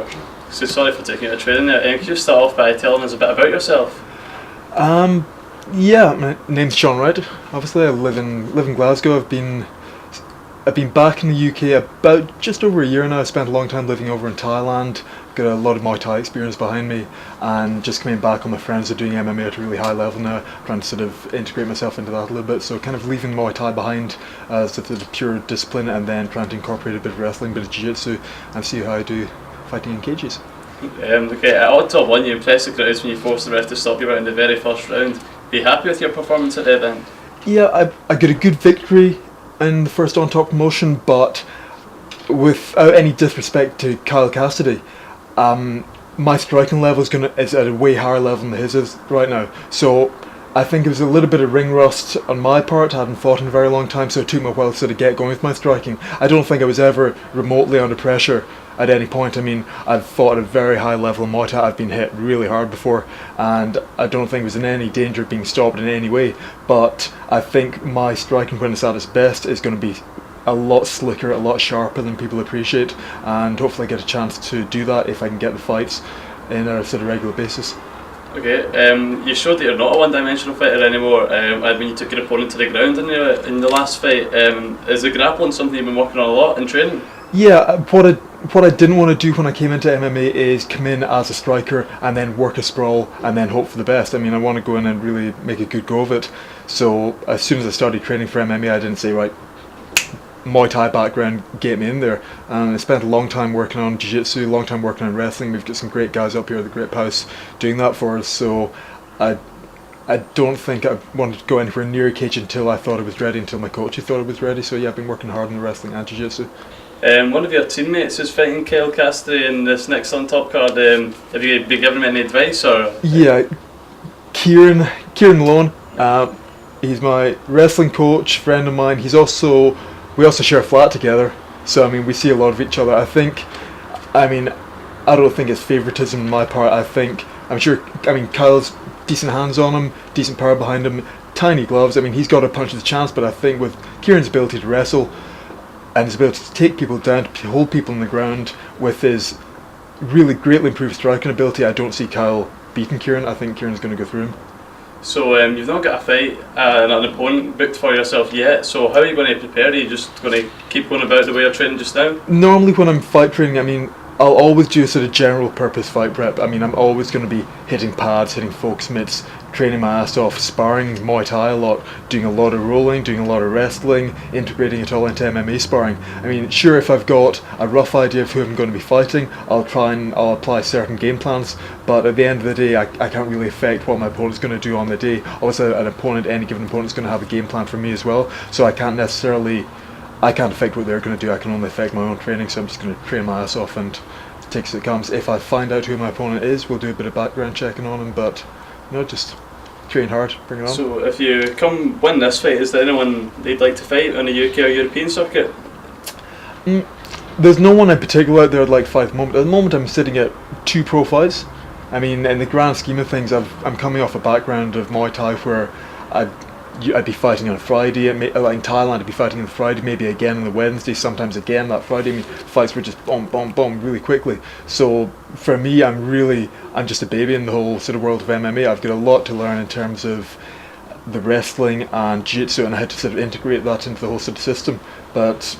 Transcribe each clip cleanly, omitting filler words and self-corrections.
Sure. So sorry for taking you to training there. Could you start off by telling us a bit about yourself? Yeah, my name's Sean Wright. Obviously, I live in Glasgow. I've been back in the UK about just over a year now. I spent a long time living over in Thailand. Got a lot of Muay Thai experience behind me, and just coming back, all my friends are doing MMA at a really high level now. Trying to sort of integrate myself into that a little bit. So kind of leaving Muay Thai behind as sort of pure discipline, and then trying to incorporate a bit of wrestling, a bit of jiu-jitsu, and see how I do fighting in cages. Okay, at Odd Top 1 you impressed the crowds when you forced the ref to stop you out in the very first round. Are you happy with your performance at the event? Yeah, I got a good victory in the first on top promotion, but without any disrespect to Kyle Cassidy, my striking level is at a way higher level than his is right now. So I think it was a little bit of ring rust on my part. I hadn't fought in a very long time, so it took me a while to sort of get going with my striking. I don't think I was ever remotely under pressure at any point. I mean, I've fought at a very high level in Muay Thai. I've been hit really hard before, and I don't think it was in any danger of being stopped in any way. But I think my striking, when it's at its best, is going to be a lot slicker, a lot sharper than people appreciate, and hopefully I get a chance to do that if I can get the fights in a sort of regular basis. Okay, you showed that you're not a one-dimensional fighter anymore when you took your opponent to the ground in the last fight. Is the grappling something you've been working on a lot in training? Yeah, what I didn't want to do when I came into MMA is come in as a striker and then work a sprawl and then hope for the best. I mean, I want to go in and really make a good go of it. So as soon as I started training for MMA, I didn't say, right, Muay Thai background, get me in there. And I spent a long time working on jiu-jitsu, a long time working on wrestling. We've got some great guys up here at the Grip House doing that for us. So I don't think I wanted to go anywhere near a cage until I thought I was ready, until my coach thought I was ready. So yeah, I've been working hard on the wrestling and jiu-jitsu. One of your teammates is fighting Kyle Cassidy in this next on top card. Have you been giving him any advice or? Yeah, Kieran Malone. He's my wrestling coach, friend of mine. We also share a flat together. So I mean, we see a lot of each other. I don't think it's favoritism on my part. Kyle's decent hands on him, decent power behind him, tiny gloves. I mean, he's got a punch of the chance, but I think with Kieran's ability to wrestle and his ability to take people down, to hold people on the ground, with his really greatly improved striking ability, I don't see Kyle beating Kieran. I think Kieran's going to go through him. So you've not got a fight and an opponent booked for yourself yet, so how are you going to prepare? Are you just going to keep going about the way you're training just now? Normally when I'm fight training, I mean, I'll always do a sort of general purpose fight prep. I mean, I'm always going to be hitting pads, hitting focus mitts, training my ass off, sparring Muay Thai a lot, doing a lot of rolling, doing a lot of wrestling, integrating it all into MMA sparring. I mean, sure, if I've got a rough idea of who I'm going to be fighting, I'll apply certain game plans, but at the end of the day, I can't really affect what my opponent's going to do on the day. Obviously, any given opponent's going to have a game plan for me as well, so I can't affect what they're going to do. I can only affect my own training, so I'm just going to train my ass off and take it as it comes. If I find out who my opponent is, we'll do a bit of background checking on him, but just train hard, bring it on. So if you come win this fight, is there anyone they'd like to fight on the UK or European circuit? There's no one in particular out there I'd like to fight at the moment. At the moment I'm sitting at 2 pro fights. I mean, in the grand scheme of things, I'm coming off a background of Muay Thai where I'd be fighting on a Friday, like in Thailand I'd be fighting on the Friday, maybe again on the Wednesday, sometimes again that Friday. I mean, fights were just boom, boom, boom, really quickly. So for me, I'm just a baby in the whole sort of world of MMA. I've got a lot to learn in terms of the wrestling and jiu-jitsu and how to sort of integrate that into the whole sort of system. But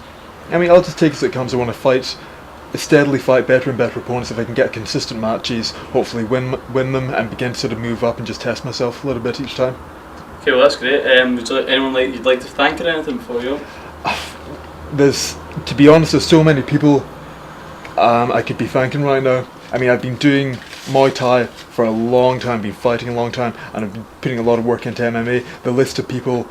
I mean, I'll just take it as it comes. I want to steadily fight better and better opponents. If I can get consistent matches, hopefully win them and begin to sort of move up and just test myself a little bit each time. Okay, well that's great. Would anyone you'd like to thank or anything before you go? To be honest, there's so many people I could be thanking right now. I mean, I've been doing Muay Thai for a long time, been fighting a long time, and I've been putting a lot of work into MMA. The list of people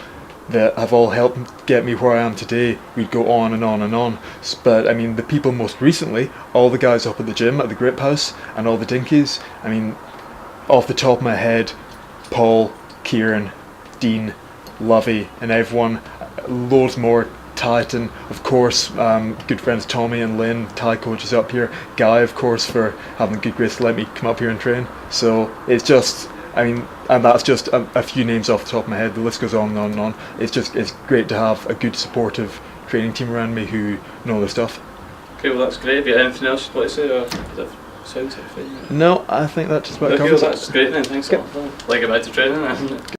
that have all helped get me where I am today, we'd go on and on and on. But I mean, the people most recently, all the guys up at the gym at the Grip House and all the dinkies, I mean, off the top of my head, Paul, Kieran, Dean, Lovey, and everyone, loads more. Titan, of course, good friends Tommy and Lynn, Thai coaches up here. Guy, of course, for having the good grace to let me come up here and train. So it's just, I mean, and that's just a few names off the top of my head. The list goes on and on and on. It's great to have a good supportive training team around me who know their stuff. Okay, well that's great. Have you got anything else you'd like to say, or that sounds like fine? No, I think that just about Okay, well covers it. that's great then. Thanks a lot. Like, get back to training then.